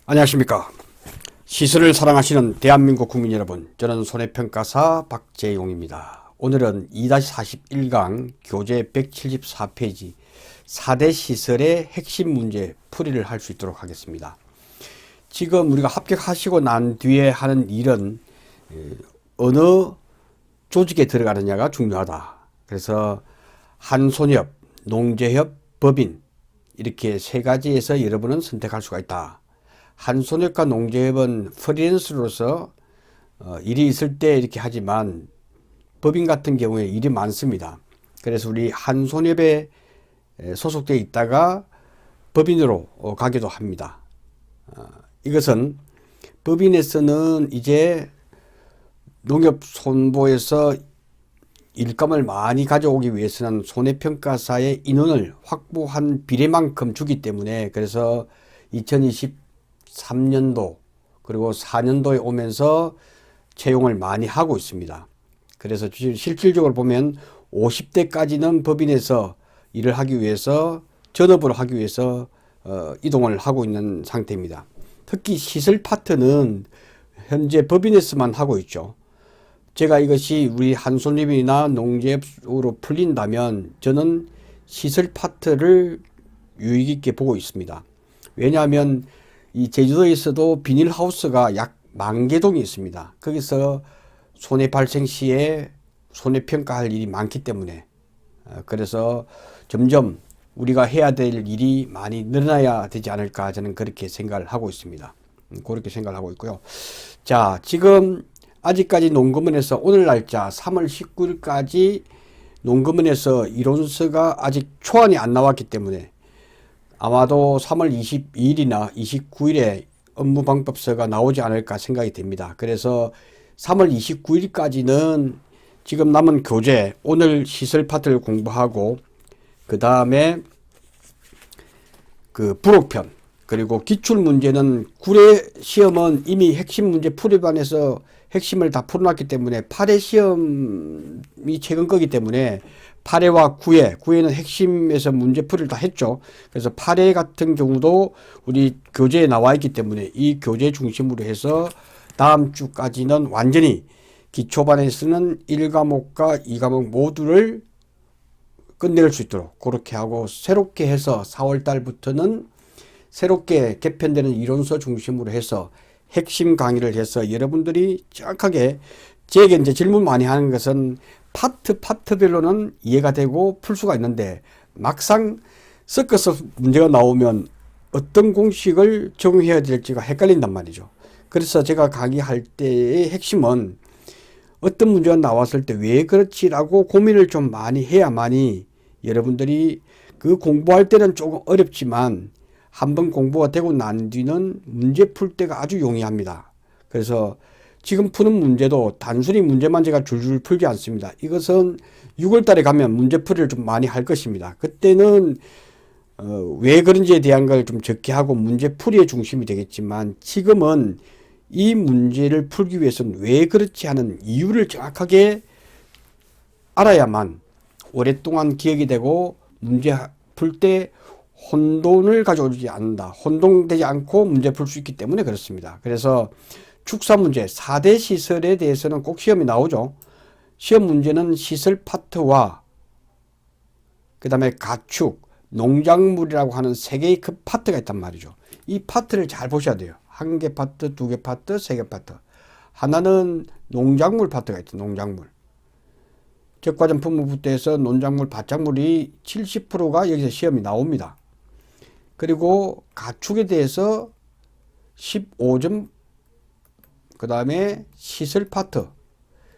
안녕하십니까. 시설을 사랑하시는 대한민국 국민 여러분, 저는 손해평가사 박재용입니다. 오늘은 2-41강 교재 174페이지 4대 시설의 핵심 문제 풀이를 할 수 있도록 하겠습니다. 지금 우리가 합격하시고 난 뒤에 하는 일은 어느 조직에 들어가느냐가 중요하다. 그래서 한손협, 농재협, 법인 이렇게 세 가지에서 여러분은 선택할 수가 있다. 한손협과 농재협은 프리랜서로서 일이 있을 때 이렇게 하지만 법인 같은 경우에 일이 많습니다. 그래서 우리 한손협에 소속되어 있다가 법인으로 가기도 합니다. 이것은 법인에서는 이제 농협손보에서 일감을 많이 가져오기 위해서는 손해평가사의 인원을 확보한 비례만큼 주기 때문에, 그래서 2023년도 그리고 4년도에 오면서 채용을 많이 하고 있습니다. 그래서 실질적으로 보면 50대까지는 법인에서 일을 하기 위해서, 전업으로 하기 위해서 이동을 하고 있는 상태입니다. 특히 시설 파트는 현재 법인에서만 하고 있죠. 제가 이것이 우리 한손협이나 농재협으로 풀린다면 저는 시설 파트를 유익 있게 보고 있습니다. 왜냐하면 이 제주도에서도 비닐하우스가 약 10,000개동이 있습니다. 거기서 손해 발생 시에 손해평가할 일이 많기 때문에, 그래서 점점 우리가 해야 될 일이 많이 늘어나야 되지 않을까, 저는 그렇게 생각을 하고 있습니다. 그렇게 생각을 하고 있고요. 자, 지금 아직까지 농금원에서 오늘 날짜 3월 19일까지 농금원에서 이론서가 아직 초안이 안 나왔기 때문에 아마도 3월 22일이나 29일에 업무방법서가 나오지 않을까 생각이 됩니다. 그래서 3월 29일까지는 지금 남은 교재, 오늘 시설 파트를 공부하고 그 다음에 그 부록편, 그리고 기출문제는 구례 시험은 이미 핵심 문제 풀이반에서 핵심을 다 풀어놨기 때문에 8회 시험이 최근 거기 때문에 8회와 9회, 9회는 핵심에서 문제풀이를 다 했죠. 그래서 8회 같은 경우도 우리 교재에 나와 있기 때문에 이 교재 중심으로 해서 다음 주까지는 완전히 기초반에서는 1과목과 2과목 모두를 끝낼 수 있도록 그렇게 하고, 새롭게 해서 4월 달부터는 새롭게 개편되는 이론서 중심으로 해서 핵심 강의를 해서 여러분들이 정확하게, 제게 이제 질문 많이 하는 것은 파트별로는 이해가 되고 풀 수가 있는데 막상 섞어서 문제가 나오면 어떤 공식을 적용해야 될지가 헷갈린단 말이죠. 그래서 제가 강의할 때의 핵심은 어떤 문제가 나왔을 때 왜 그렇지라고 고민을 좀 많이 해야만이 여러분들이 그 공부할 때는 조금 어렵지만 한번 공부가 되고 난 뒤는 문제 풀 때가 아주 용이합니다. 그래서 지금 푸는 문제도 단순히 문제만 제가 줄줄 풀지 않습니다. 이것은 6월 달에 가면 문제 풀이를 좀 많이 할 것입니다. 그때는 왜 그런지에 대한 걸 좀 적게 하고 문제 풀이의 중심이 되겠지만, 지금은 이 문제를 풀기 위해서는 왜 그렇지 하는 이유를 정확하게 알아야만 오랫동안 기억이 되고 문제 풀 때 혼돈을 가져오지 않는다. 혼동되지 않고 문제 풀 수 있기 때문에 그렇습니다. 그래서 축사 문제 4대 시설에 대해서는 꼭 시험이 나오죠. 시험 문제는 시설 파트와 그 다음에 가축, 농작물이라고 하는 3개의 큰 파트가 있단 말이죠. 이 파트를 잘 보셔야 돼요. 1개 파트, 2개 파트, 3개 파트. 하나는 농작물 파트가 있죠. 농작물. 적과점 품목부터해서 농작물, 밭작물이 70%가 여기서 시험이 나옵니다. 그리고 가축에 대해서 15점, 그 다음에 시설 파트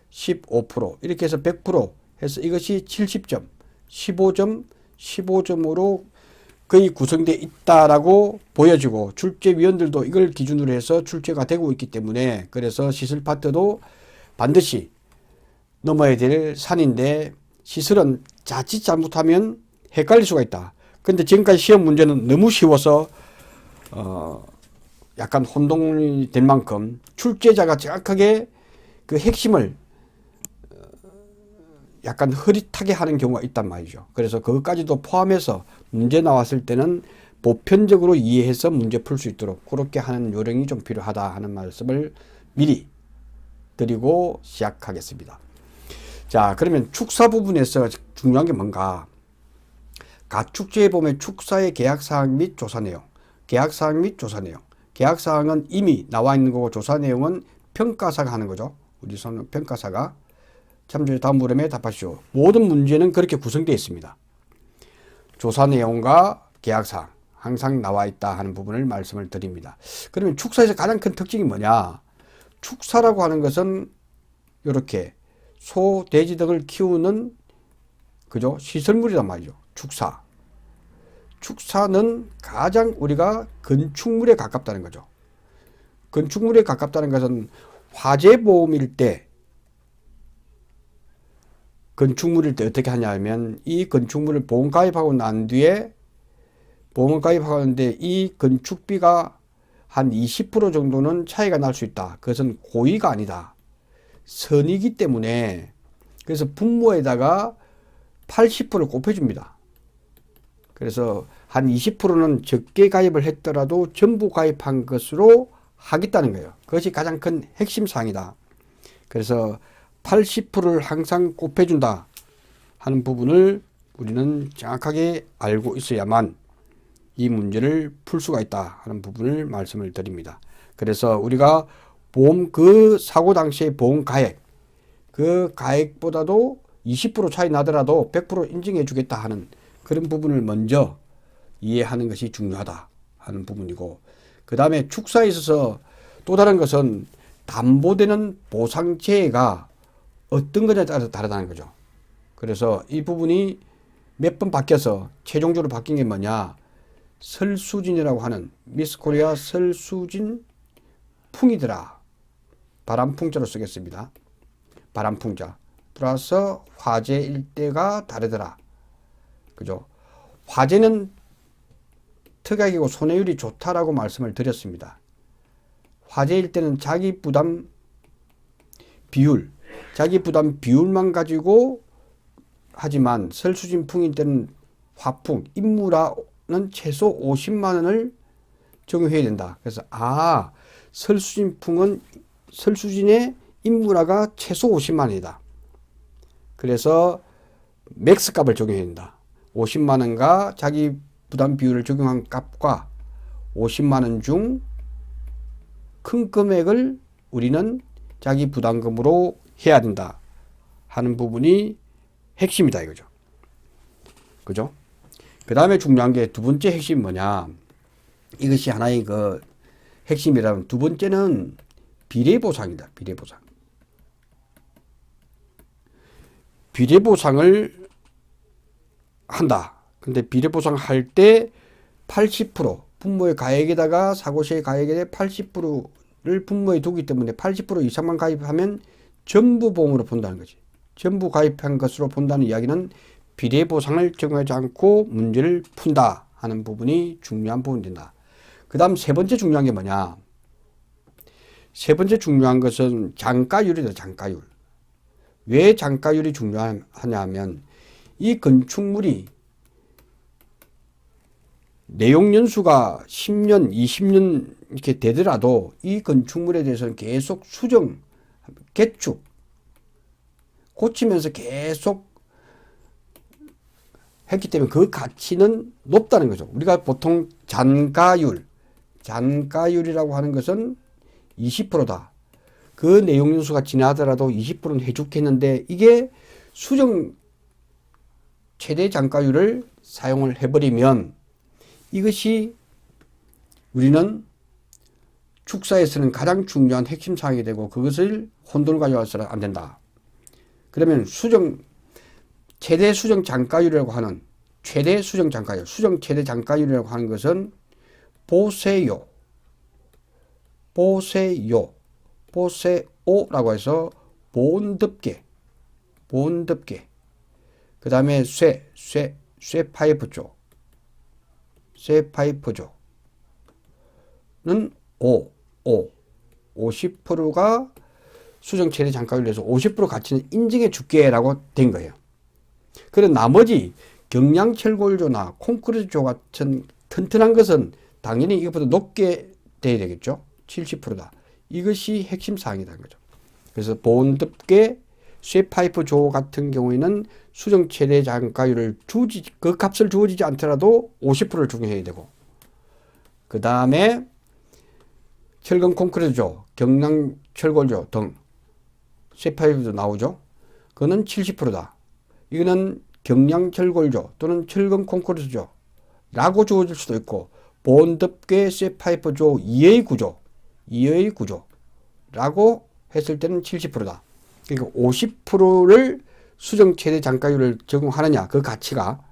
15%, 이렇게 해서 100% 해서 이것이 70점, 15점, 15점으로 거의 구성되어 있다라고 보여지고, 출제위원들도 이걸 기준으로 해서 출제가 되고 있기 때문에, 그래서 시설 파트도 반드시 넘어야 될 산인데, 시설은 자칫 잘못하면 헷갈릴 수가 있다. 근데 지금까지 시험 문제는 너무 쉬워서 약간 혼동이 될 만큼 출제자가 정확하게 그 핵심을 약간 흐릿하게 하는 경우가 있단 말이죠. 그래서 그것까지도 포함해서 문제 나왔을 때는 보편적으로 이해해서 문제 풀 수 있도록 그렇게 하는 요령이 좀 필요하다 하는 말씀을 미리 드리고 시작하겠습니다. 자, 그러면 축사 부분에서 중요한 게 뭔가? 가축제에 보면 축사의 계약사항 및 조사 내용, 계약사항 및 조사 내용. 계약사항은 이미 나와 있는 거고 조사 내용은 평가사가 하는 거죠. 우리 손은 평가사가. 참조의 다음 물음에 답하시오. 모든 문제는 그렇게 구성되어 있습니다. 조사 내용과 계약사항 항상 나와 있다 하는 부분을 말씀을 드립니다. 그러면 축사에서 가장 큰 특징이 뭐냐? 축사라고 하는 것은 이렇게 소, 돼지 등을 키우는 그죠? 시설물이란 말이죠. 축사. 축사는 가장 우리가 건축물에 가깝다는 거죠. 건축물에 가깝다는 것은 화재보험일 때 건축물일 때 어떻게 하냐면 이 건축물을 보험 가입하고 난 뒤에 보험 가입하는데 이 건축비가 한 20% 정도는 차이가 날 수 있다. 그것은 고의가 아니다. 선이기 때문에 그래서 분모에다가 80%를 곱해줍니다. 그래서 한 20%는 적게 가입을 했더라도 전부 가입한 것으로 하겠다는 거예요. 그것이 가장 큰 핵심 사항이다. 그래서 80%를 항상 곱해준다 하는 부분을 우리는 정확하게 알고 있어야만 이 문제를 풀 수가 있다 하는 부분을 말씀을 드립니다. 그래서 우리가 보험 그 사고 당시의 보험 가액 그 가액보다도 20% 차이 나더라도 100% 인정해 주겠다 하는 그런 부분을 먼저 이해하는 것이 중요하다 하는 부분이고, 그 다음에 축사에 있어서 또 다른 것은 담보되는 보상체가 어떤 거냐에 따라서 다르다는 거죠. 그래서 이 부분이 몇 번 바뀌어서 최종적으로 바뀐 게 뭐냐? 설수진이라고 하는 미스코리아 설수진 풍이더라. 바람풍자로 쓰겠습니다. 바람풍자. 플러스 화재 일대가 다르더라. 그죠? 화재는 특약이고 손해율이 좋다라고 말씀을 드렸습니다. 화재일 때는 자기 부담 비율만 가지고 하지만 설수진풍일 때는 화풍, 인무라는 최소 50만 원을 적용해야 된다. 그래서 설수진풍은 설수진의 인무라가 최소 50만 원이다. 그래서 맥스 값을 적용해야 된다. 50만 원과 자기 부담 비율을 적용한 값과 50만 원 중 큰 금액을 우리는 자기 부담금으로 해야 된다 하는 부분이 핵심이다 이거죠. 그죠? 그 다음에 중요한 게 두 번째 핵심이 뭐냐? 이것이 하나의 그 핵심이라면 두 번째는 비례보상이다. 비례보상. 비례보상을 한다. 근데 비례보상 할 때 80% 분모의 가액에다가 사고시의 가액의 80%를 분모에 두기 때문에 80% 이상만 가입하면 전부 보험으로 본다는 거지. 전부 가입한 것으로 본다는 이야기는 비례보상을 적용하지 않고 문제를 푼다 하는 부분이 중요한 부분이 된다. 그 다음 세 번째 중요한 게 뭐냐? 세 번째 중요한 것은 장가율이다. 장가율. 왜 장가율이 중요하냐 하면 이 건축물이 내용 연수가 10년, 20년 이렇게 되더라도 이 건축물에 대해서는 계속 수정, 개축, 고치면서 계속 했기 때문에 그 가치는 높다는 거죠. 우리가 보통 잔가율이라고 하는 것은 20%다. 그 내용 연수가 지나더라도 20%는 해죽했는데 이게 수정 최대 잔가율을 사용을 해버리면 이것이 우리는 축사에서는 가장 중요한 핵심 사항이 되고 그것을 혼돈을 가져와서는 안 된다. 그러면 최대 수정 잔가율이라고 하는 최대 수정 잔가율, 수정 최대 잔가율이라고 하는 것은 보세오라고 해서 보온덮개, 그 다음에 쇠파이프조, 쇠파이프조는 50%가 수정 최대 잔가율에서 50% 가치는 인정해 줄게라고 된 거예요. 그리고 나머지 경량철골조나 콘크리트조 같은 튼튼한 것은 당연히 이것보다 높게 돼야 되겠죠. 70%다. 이것이 핵심 사항이라는 거죠. 그래서 보온덮개 쇠파이프 조 같은 경우에는 수정 최대 장가율을 그 값을 주어지지 않더라도 50%를 적용해야 되고, 그 다음에 철근 콘크리트조, 경량 철골조 등 쇠파이프도 나오죠. 그거는 70%다. 이거는 경량 철골조 또는 철근 콘크리트조 라고 주어질 수도 있고, 보온덮개 쇠파이프조 이의 구조라고 했을 때는 70%다. 그러니까 50%를 수정 최대 장가율을 적용하느냐, 그 가치가,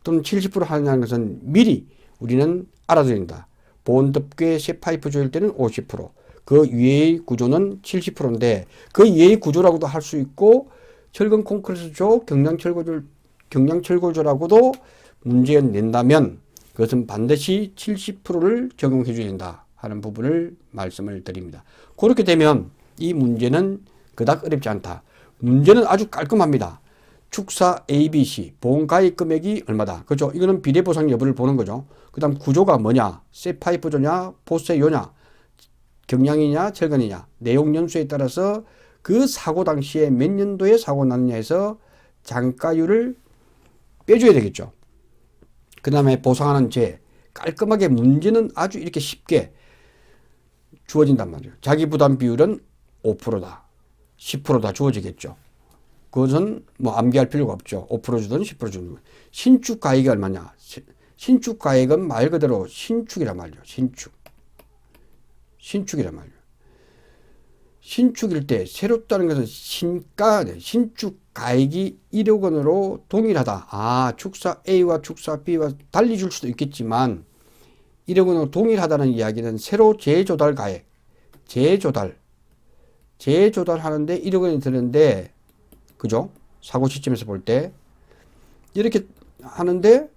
또는 70% 하느냐는 것은 미리 우리는 알아둬야 된다. 보온덮개 쇠파이프 조일 때는 50%, 그 위의 구조는 70%인데 그 위의 구조라고도 할 수 있고, 철근 콘크리트 조, 경량철골조라고도 문제 낸다면 그것은 반드시 70%를 적용해 줘야 된다 하는 부분을 말씀을 드립니다. 그렇게 되면 이 문제는 그닥 어렵지 않다. 문제는 아주 깔끔합니다. 축사 ABC, 보험가입 금액이 얼마다. 그죠? 이거는 비례보상 여부를 보는 거죠. 그 다음 구조가 뭐냐, 쇠파이프조냐, 보세요냐, 경량이냐, 철근이냐, 내용 연수에 따라서 그 사고 당시에 몇 년도에 사고 났느냐에서 장가율을 빼줘야 되겠죠. 그 다음에 보상하는 죄, 깔끔하게 문제는 아주 이렇게 쉽게 주어진단 말이에요. 자기 부담 비율은 5%다. 10%다 주어지겠죠. 그것은 뭐 암기할 필요가 없죠. 5% 주든 10% 주든. 신축 가액이 얼마냐? 신축 가액은 말 그대로 신축이란 말이죠. 신축이란 말이에요. 신축일 때 새롭다는 것은 신축 가액이 1억 원으로 동일하다. 아, 축사 A와 축사 B와 달리 줄 수도 있겠지만 1억 원으로 동일하다는 이야기는 새로 재조달 가액, 재조달 하는데 1억 원이 드는데, 그죠? 사고 시점에서 볼 때 이렇게 하는데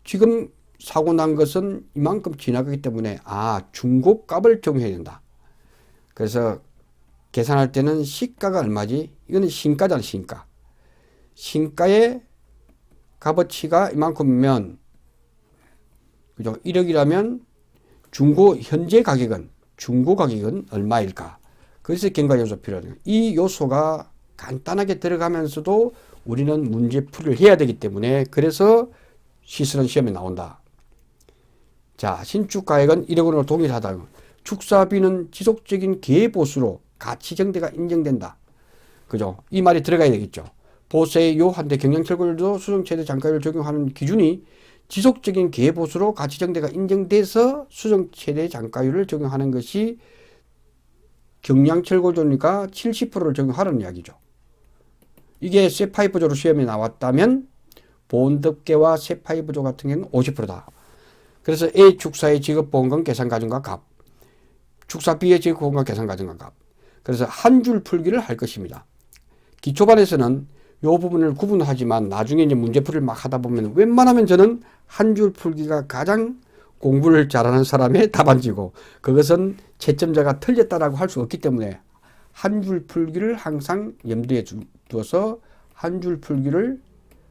지금 사고 난 것은 이만큼 지나가기 때문에 중고값을 적용해야 된다. 그래서 계산할 때는 시가가 얼마지? 이거는 신가잖아, 신가. 신가의 값어치가 이만큼이면, 그죠? 1억이라면 현재 가격은, 중고 가격은 얼마일까? 그래서 경과 요소 필요하다. 이 요소가 간단하게 들어가면서도 우리는 문제풀이를 해야 되기 때문에, 그래서 시설은 시험에 나온다. 자, 신축 가액은 1억 원으로 동일하다. 축사비는 지속적인 기회보수로 가치정대가 인정된다. 그죠? 이 말이 들어가야 되겠죠. 보세요한테 경량철골도 수정최대 장가율을 적용하는 기준이 지속적인 기회보수로 가치정대가 인정돼서 수정최대 장가율을 적용하는 것이 경량철골조니까 70%를 적용하라는 이야기죠. 이게 쇠파이프조로 시험에 나왔다면 보온덮개와 쇠파이프조 같은 경우는 50%다. 그래서 A 축사의 지급보험금 계산과정과 값, 축사 B의 지급보험금 계산과정과 값. 그래서 한 줄 풀기를 할 것입니다. 기초반에서는 이 부분을 구분하지만 나중에 이제 문제풀이를 막 하다 보면 웬만하면 저는 한 줄 풀기가 가장 공부를 잘하는 사람의 답안지고, 그것은 채점자가 틀렸다라고 할 수 없기 때문에 한 줄 풀기를 항상 염두에 두어서 한 줄 풀기를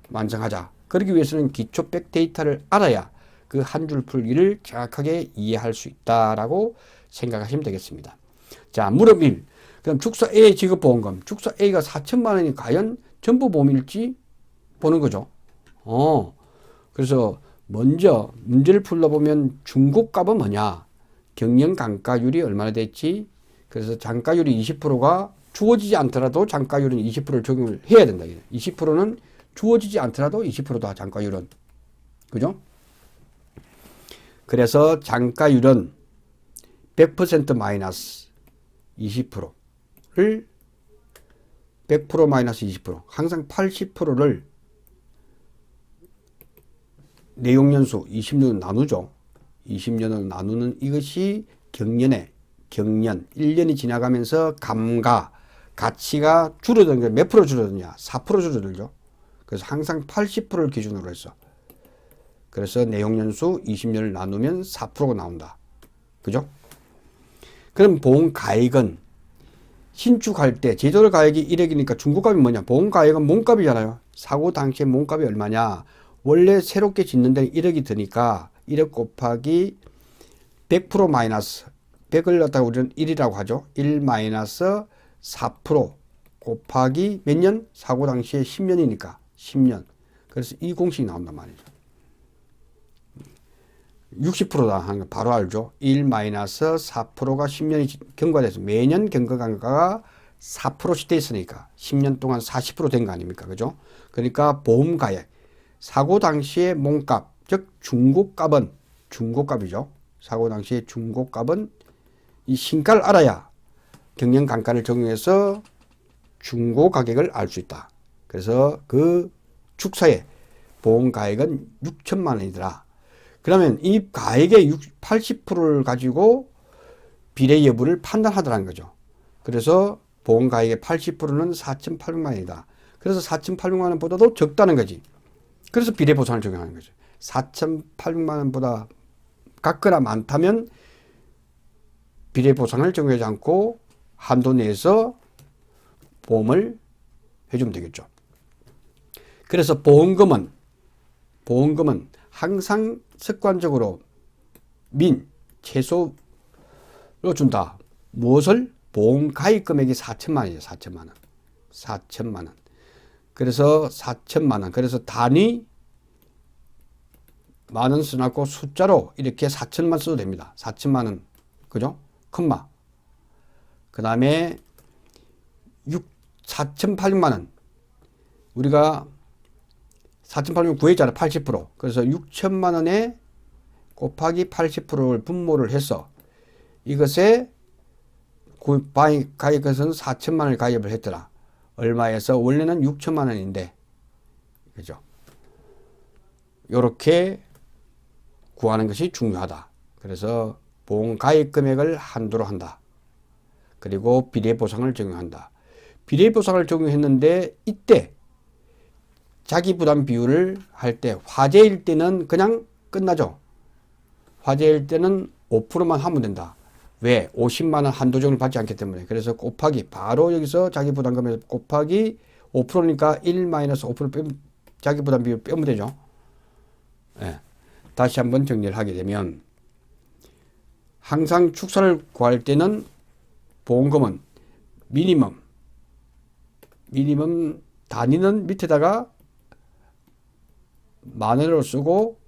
완성하자. 그러기 위해서는 기초 백데이터를 알아야 그 한 줄 풀기를 정확하게 이해할 수 있다라고 생각하시면 되겠습니다. 자, 물음 1. 그럼 축사 A 지급보험금. 축사 A가 4천만 원이 과연 전부 보험일지 보는 거죠. 그래서 먼저 문제를 풀러보면 중고값은 뭐냐? 경영 단가율이 얼마나 됐지? 그래서 장가율이 20%가 주어지지 않더라도 장가율은 20%를 적용을 해야 된다. 20%는 주어지지 않더라도 20%다, 장가율은. 그죠? 그래서 장가율은 100% 마이너스 20%를 100% 마이너스 20%, 항상 80%를 내용연수 20년으로 나누죠. 20년으로 나누는 이것이 경년 1년이 지나가면서 가치가 줄어드는 게 몇 프로 줄어드냐? 4% 줄어들죠. 그래서 항상 80%를 기준으로 했어. 그래서 내용연수 20년을 나누면 4%가 나온다. 그죠? 그럼 보험가액은 신축할 때 제조를 가액이 1억이니까 중고값이 뭐냐? 보험가액은 몸값이잖아요. 사고 당시에 몸값이 얼마냐? 원래 새롭게 짓는 데는 1억이 드니까 1억 곱하기 100% 마이너스 100을 갖다가 우리는 1이라고 하죠. 1 마이너스 4% 곱하기 몇 년? 사고 당시에 10년이니까 10년. 그래서 이 공식이 나온단 말이죠. 60%다 하는 거 바로 알죠. 1 마이너스 4%가 10년이 경과돼서 매년 경과간가가 4%씩 돼 있으니까 10년 동안 40% 된 거 아닙니까? 그죠? 그러니까 보험가액 사고 당시의 몸값 즉 중고값이죠. 사고 당시의 중고값은 이 신가를 알아야 경영간가를 적용해서 중고 가격을 알 수 있다. 그래서 그 축사의 보험가액은 6천만 원이더라. 그러면 이 가액의 80%를 가지고 비례 여부를 판단하더라는 거죠. 그래서 보험가액의 80%는 4,800만 원이다. 그래서 4,800만 원보다도 적다는 거지. 그래서 비례보상을 적용하는 거죠. 4,800만 원보다 같거나 많다면 비례보상을 적용하지 않고 한도 내에서 보험을 해주면 되겠죠. 그래서 보험금은 항상 습관적으로 최소로 준다. 무엇을? 보험 가입 금액이 4천만 원이에요. 4천만 원. 4천만 원. 그래서 4천만 원. 그래서 단위 만원 써놨고 숫자로 이렇게 4천만 써도 됩니다. 4천만 원. 그죠? 컴마. 그 다음에 4,800만 원. 우리가 4,800만 구했잖아. 80%. 그래서 6천만 원에 곱하기 80%를 분모를 해서 이것에 가입해서는 4천만 원을 가입을 했더라. 얼마에서? 원래는 6천만 원인데. 그죠? 요렇게 구하는 것이 중요하다. 그래서 보험 가입 금액을 한도로 한다. 그리고 비례보상을 적용한다. 비례보상을 적용했는데 이때 자기부담 비율을 할 때 화재일 때는 그냥 끝나죠. 화재일 때는 5%만 하면 된다. 왜? 50만 원 한도 적용을 받지 않기 때문에. 그래서 곱하기 바로 여기서 자기부담금에서 곱하기 5%니까 1-5% 빼면 자기부담 비율 빼면 되죠. 네. 다시 한번 정리를 하게 되면 항상 축사를 구할 때는 보험금은 미니멈 단위는 밑에다가 만 원으로 쓰고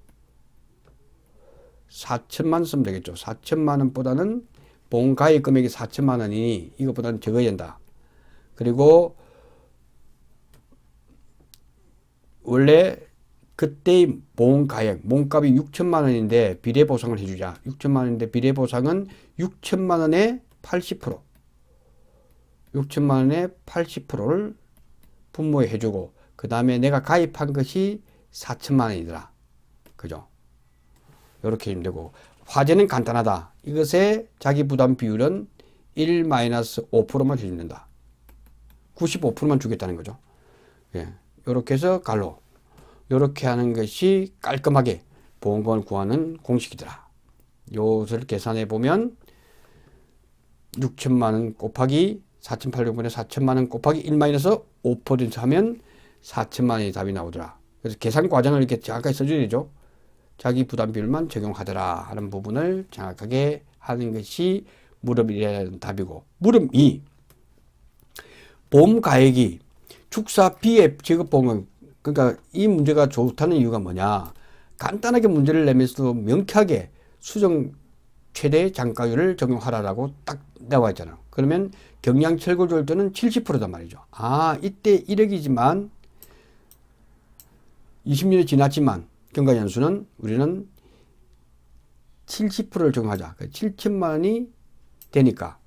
4천만 쓰면 되겠죠. 4천만 원보다는 보험 가입 금액이 4천만 원이니 이것보다는 적어야 된다. 그리고 원래 그때의 보험 가액, 몸값이 6천만 원인데 비례보상을 해주자. 6천만 원인데 비례보상은 6천만 원의 80%. 6천만 원의 80%를 분모해 해주고 그 다음에 내가 가입한 것이 4천만 원이더라. 그죠? 이렇게 하면 되고 화재는 간단하다. 이것의 자기부담 비율은 1-5%만 해준다. 95%만 주겠다는 거죠. 예. 이렇게 해서 갈로 이렇게 하는 것이 깔끔하게 보험금을 구하는 공식이더라. 요것을 계산해 보면 6천만 원 곱하기 4,800원에 4천만 원 곱하기 1-5% 하면 4천만 원이 답이 나오더라. 그래서 계산 과정을 이렇게 정확하게 써줘야 되죠. 자기 부담 비율만 적용하더라 하는 부분을 정확하게 하는 것이 물음 1이라는 답이고, 물음 2. 보험 가액이 축사 B의 지급보험금. 그러니까 이 문제가 좋다는 이유가 뭐냐. 간단하게 문제를 내면서도 명쾌하게 수정 최대 장가율을 적용하라라고 딱 나와 있잖아. 그러면 경량철거조율도는 70%단 말이죠. 아, 이때 1억이지만 20년이 지났지만 경과연수는 우리는 70%를 적용하자. 7천만 원이 되니까.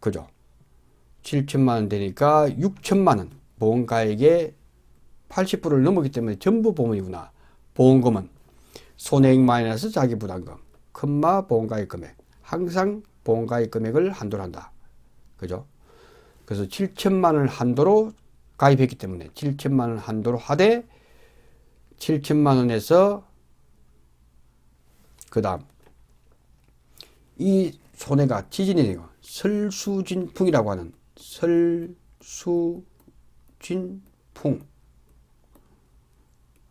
그죠? 7천만 원 되니까 6천만 원. 보험가액의 80%를 넘었기 때문에 전부 보험이구나. 보험금은 손해액 마이너스 자기부담금, 컴마 보험가입 금액. 항상 보험가입 금액을 한도로 한다. 그죠? 그래서 7천만 원을 한도로 가입했기 때문에 7천만 원 한도로 하되 7천만 원에서 그 다음 이 손해가 지진이네요. 설수진풍이라고 하는 설수진풍.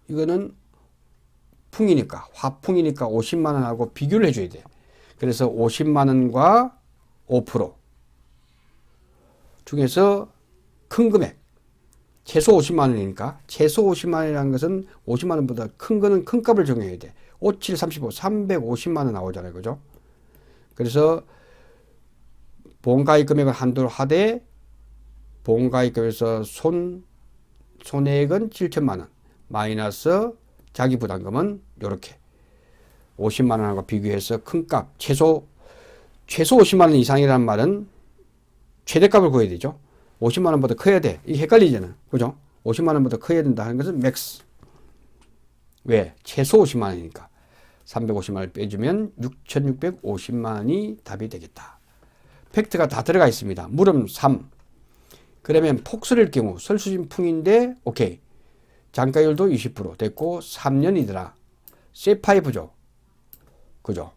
이거는 풍이니까, 화풍이니까 50만 원하고 비교를 해줘야 돼. 그래서 50만 원과 5% 중에서 큰 금액, 최소 50만 원이니까, 최소 50만 원이라는 것은 50만 원보다 큰 거는 큰 값을 정해야 돼. 5, 7, 35, 350만 원 나오잖아요. 그죠? 그래서 보험가입 금액을 한도로 하되, 보험가입금에서 손해액은 7천만 원, 마이너스 자기 부담금은 요렇게 50만 원하고 비교해서 큰 값, 최소 50만 원 이상이라는 말은 최대값을 구해야 되죠. 50만 원보다 커야 돼. 이게 헷갈리잖아. 그죠? 50만 원보다 커야 된다 하는 것은 맥스. 왜? 최소 50만 원이니까. 350만 원을 빼주면 6,650만 원이 답이 되겠다. 팩트가 다 들어가 있습니다. 물음 3. 그러면 폭설일 경우 설수진풍인데 오케이. 잔가율도 20% 됐고 3년이더라. C5죠. 그죠?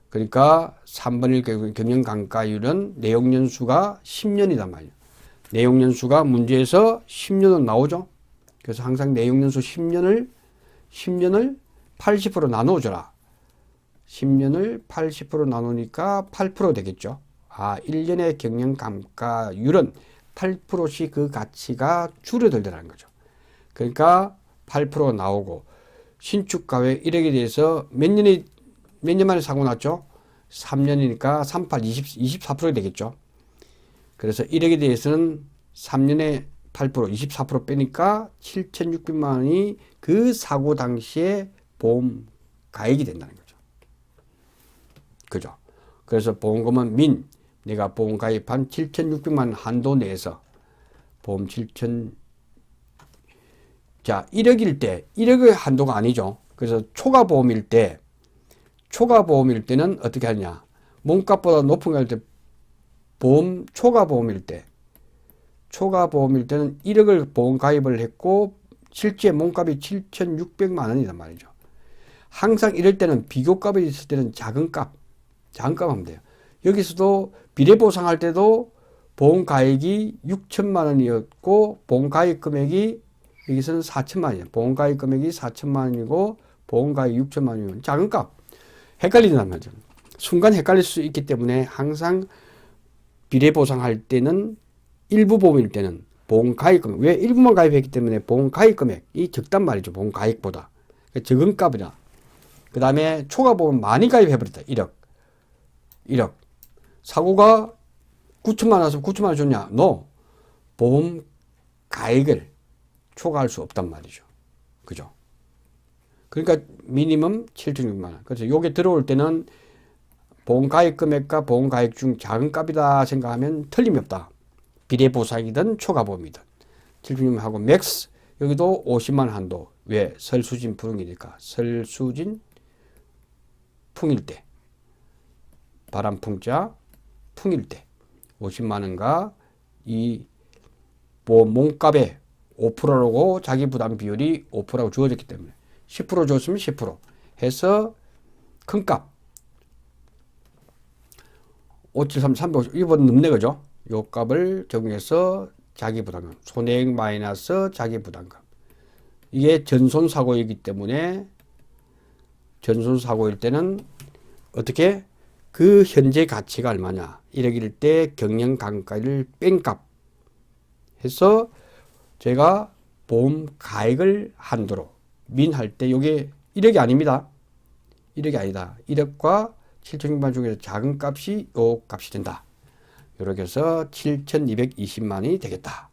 그러니까 3번일 경우 경영감가율은 내용연수가 10년이단 말이에요. 내용연수가 문제에서 10년은 나오죠. 그래서 항상 내용연수 10년을 80% 나눠줘라. 10년을 80% 나누니까 8% 되겠죠. 1년의 경영감가율은 8%씩 그 가치가 줄어들더라는 거죠. 그러니까 8% 나오고, 신축가액 1억에 대해서 몇 년 만에 사고 났죠? 3년이니까 38, 24%가 되겠죠. 그래서 1억에 대해서는 3년에 8%, 24% 빼니까 7,600만 원이 그 사고 당시에 보험 가액이 된다는 거죠. 그죠? 그래서 보험금은 내가 보험 가입한 7,600만 원 한도 내에서 보험 1억일 때, 1억의 한도가 아니죠. 그래서 초과 보험일 때는 어떻게 하냐. 몸값보다 높은 거 할 때, 초과 보험일 때는 1억을 보험 가입을 했고, 실제 몸값이 7,600만 원이란 말이죠. 항상 이럴 때는 비교값이 있을 때는 작은 값 하면 돼요. 여기서도 비례보상할 때도 보험 가액이 6천만 원이었고, 보험 가입 금액이 여기서는 4천만 원이에요. 보험 가입 금액이 4천만 원이고, 보험 가입 6천만 원이면 작은 값. 헷갈리단 말이죠. 순간 헷갈릴 수 있기 때문에 항상 비례보상할 때는 일부 보험일 때는 보험 가입 금액, 왜 일부만 가입했기 때문에 보험 가입 금액이 적단 말이죠. 보험 가입보다. 적은 값이다. 그 다음에 초과 보험 많이 가입해버렸다. 1억. 사고가 9천만 원 나서 9천만 원 줬냐? No. 보험 가액을 초과할 수 없단 말이죠. 그죠? 그러니까 미니멈 7,600만 원. 그래서 요게 들어올 때는 보험 가입 금액과 보험 가액 중 작은 값이다 생각하면 틀림이 없다. 비례보상이든 초과보험이든. 7,600만 하고 맥스. 여기도 50만 원 한도. 왜? 설수진 풍이니까. 설수진 풍일 때. 바람풍자 풍일 때 50만 원과 이 몸값의 5%라고 자기 부담 비율이 5%라고 주어졌기 때문에 10% 줬으면 10% 해서 큰 값 573, 350 이번 넘네 그죠? 요 값을 적용해서 자기 부담금 손해액 마이너스 자기 부담금 이게 전손사고이기 때문에 전손사고일 때는 어떻게 그 현재 가치가 얼마냐 1억일 때 경영감가를 뺀 값 해서 제가 보험 가액을 한도로 민할 때 이게 1억이 아닙니다. 1억이 아니다. 1억과 7,600만 중에서 작은 값이 요 값이 된다. 이렇게 해서 7,220만이 되겠다.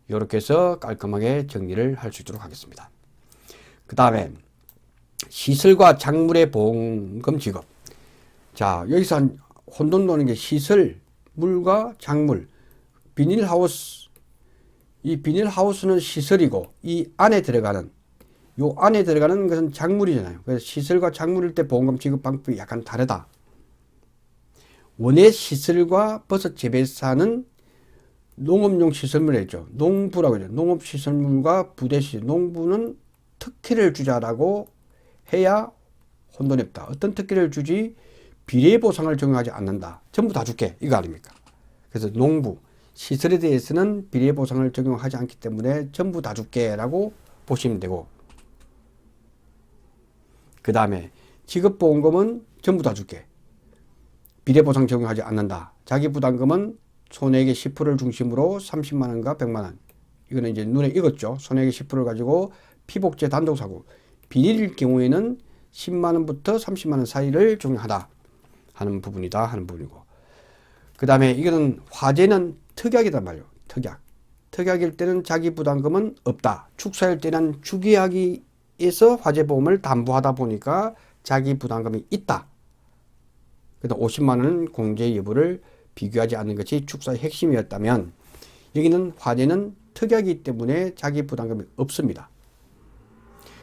이렇게 해서 깔끔하게 정리를 할 수 있도록 하겠습니다. 그 다음에 시설과 작물의 보험금 지급. 자, 여기서 혼돈 도는 게 시설, 물과 작물, 비닐하우스. 이 비닐하우스는 시설이고 이 안에 들어가는 것은 작물이잖아요. 그래서 시설과 작물일 때 보험금 지급 방법이 약간 다르다. 원예 시설과 버섯 재배사는 농업용 시설물을 했죠. 농부라고 하죠. 농업시설물과 부대시설. 농부는 특혜를 주자라고 해야 혼돈이 없다. 어떤 특혜를 주지 비례보상을 적용하지 않는다. 전부 다 줄게. 이거 아닙니까? 그래서 농부, 시설에 대해서는 비례보상을 적용하지 않기 때문에 전부 다 줄게 라고 보시면 되고 그 다음에 지급보험금은 전부 다 줄게. 비례보상 적용하지 않는다. 자기부담금은 손해액의 10%를 중심으로 30만 원과 100만 원. 이거는 이제 눈에 익었죠. 손해액의 10%를 가지고 피복제 단독사고. 비닐일 경우에는 10만 원부터 30만 원 사이를 적용하다 하는 부분이다 하는 부분이고. 그 다음에 이거는 화재는 특약이란 말이에요. 특약. 특약일 때는 자기부담금은 없다. 축사일 때는 주계약에서 화재보험을 담보하다 보니까 자기부담금이 있다. 그래서 50만 원은 공제 여부를 비교하지 않는 것이 축사의 핵심이었다면 여기는 화재는 특약이기 때문에 자기부담금이 없습니다.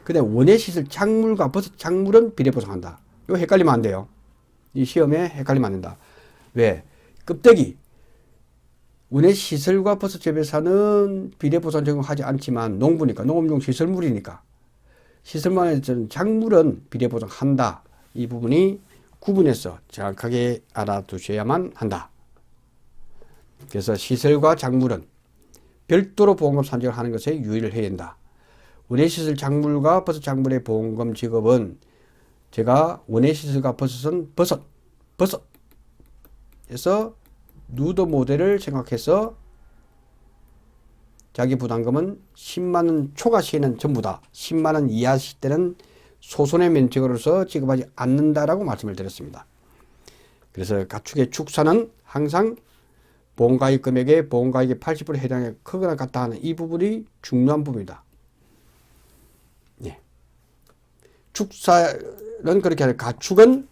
근데 원예시설 작물과 버섯 작물은 비례보상한다. 이거 헷갈리면 안 돼요. 이 시험에 헷갈리면 안 된다. 왜? 껍데기. 원예시설과 버섯 재배사는 비례보상 적용하지 않지만 농부니까 농업용 시설물이니까 시설물에 작물은 비례보상한다. 이 부분이 구분해서 정확하게 알아두셔야만 한다. 그래서 시설과 작물은 별도로 보험금 산정을 하는 것에 유의를 해야 된다. 원예시설 작물과 버섯 작물의 보험금 지급은 제가 원예시설과 버섯은 버섯에서 누더 모델을 생각해서 자기 부담금은 10만 원 초과 시에는 전부 다 10만 원 이하 시 때는 소손해 면책으로서 지급하지 않는다라고 말씀을 드렸습니다. 그래서 가축의 축사는 항상 보험가입 금액의 보험가입의 80% 해당에 크거나 같다 하는 이 부분이 중요한 부분이다. 예. 축사는 그렇게 하는 가축은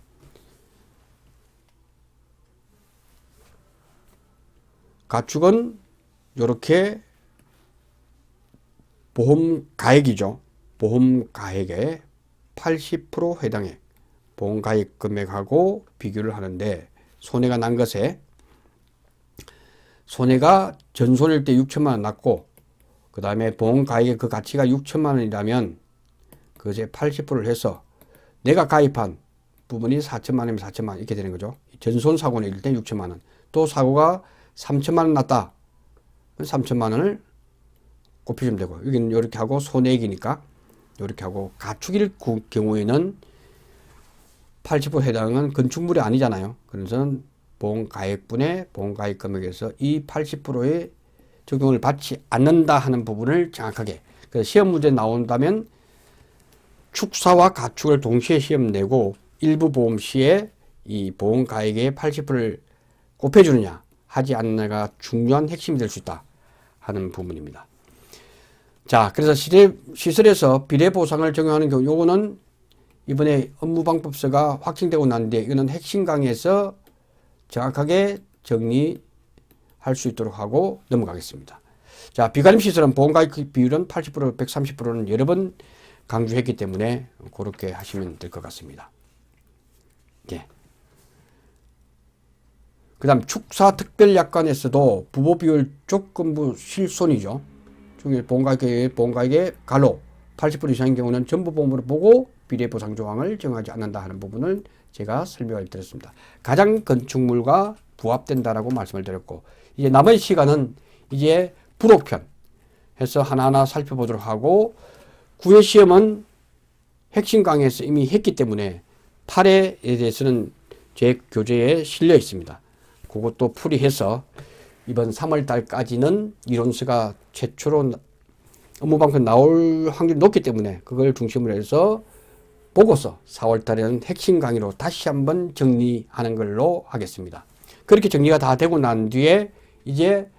이렇게 보험가액이죠. 보험가액의 80% 해당액 보험가입 금액하고 비교를 하는데 손해가 난 것에 손해가 전손일 때 6천만 원 났고 그 다음에 보험가액의 그 가치가 6천만 원이라면 그것의 80%를 해서 내가 가입한 부분이 4천만 원이면 4천만 원 이렇게 되는 거죠. 전손 사고는 일때 6천만 원. 또 사고가 3천만 원 났다. 3천만 원을 곱해주면 되고 여기는 이렇게 하고 손해액이니까 이렇게 하고 가축일 경우에는 80% 해당은 건축물이 아니잖아요. 그래서 보험가액분의 보험가입 금액에서 이 80%의 적용을 받지 않는다 하는 부분을 정확하게 그래서 시험 문제 나온다면 축사와 가축을 동시에 시험 내고 일부 보험 시에 이 보험가액의 80%를 곱해주느냐 하지 않느냐가 중요한 핵심이 될 수 있다 하는 부분입니다. 자, 그래서 시설에서 비례보상을 적용하는 경우 요거는 이번에 업무방법서가 확정되고 났는데 이거는 핵심 강의에서 정확하게 정리할 수 있도록 하고 넘어가겠습니다. 자, 비가림 시설은 보험가입 비율은 80% 130%는 여러 번 강조했기 때문에 그렇게 하시면 될 것 같습니다. 예. 그 다음 축사 특별약관에서도 부보비율 조건부 실손이죠. 중에 보험가액의 가로 80% 이상인 경우는 전부 보험으로 보고 비례보상 조항을 정하지 않는다 하는 부분을 제가 설명을 드렸습니다. 가장 건축물과 부합된다라고 말씀을 드렸고 이제 남은 시간은 이제 부록편 해서 하나하나 살펴보도록 하고 9회 시험은 핵심 강의에서 이미 했기 때문에 8회에 대해서는 제 교재에 실려 있습니다. 그것도 풀이해서 이번 3월 달까지는 이론서가 최초로 업무방송 나올 확률이 높기 때문에 그걸 중심으로 해서 보고서 4월 달에는 핵심 강의로 다시 한번 정리하는 걸로 하겠습니다. 그렇게 정리가 다 되고 난 뒤에 이제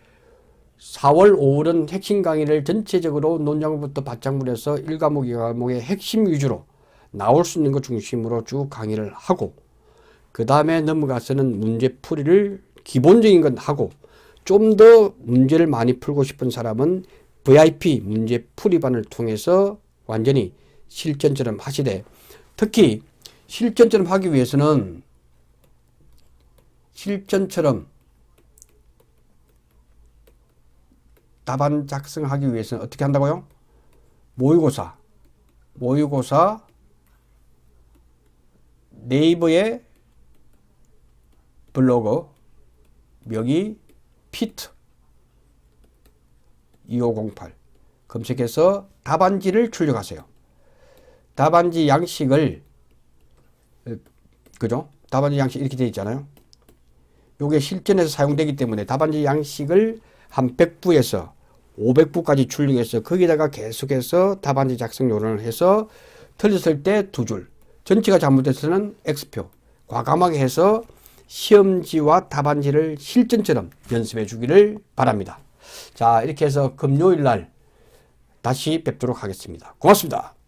4월 5월은 핵심 강의를 전체적으로 논장부터 밭작물에서 1과목, 2과목의 핵심 위주로 나올 수 있는 것 중심으로 쭉 강의를 하고 그 다음에 넘어가서는 문제풀이를 기본적인 건 하고 좀 더 문제를 많이 풀고 싶은 사람은 VIP 문제풀이반을 통해서 완전히 실전처럼 하시되 특히 실전처럼 하기 위해서는 실전처럼 답안 작성하기 위해서는 어떻게 한다고요? 모의고사 네이버에 블로그 명의 피트 2508 검색해서 답안지를 출력하세요. 답안지 양식을 그죠? 답안지 양식 이렇게 되어 있잖아요. 요게 실전에서 사용되기 때문에 답안지 양식을 한 100부에서 500부까지 출력해서 거기다가 계속해서 답안지 작성 요령을 해서 틀렸을 때 2줄, 전체가 잘못됐을 때는 X표, 과감하게 해서 시험지와 답안지를 실전처럼 연습해 주기를 바랍니다. 자, 이렇게 해서 금요일 날 다시 뵙도록 하겠습니다. 고맙습니다.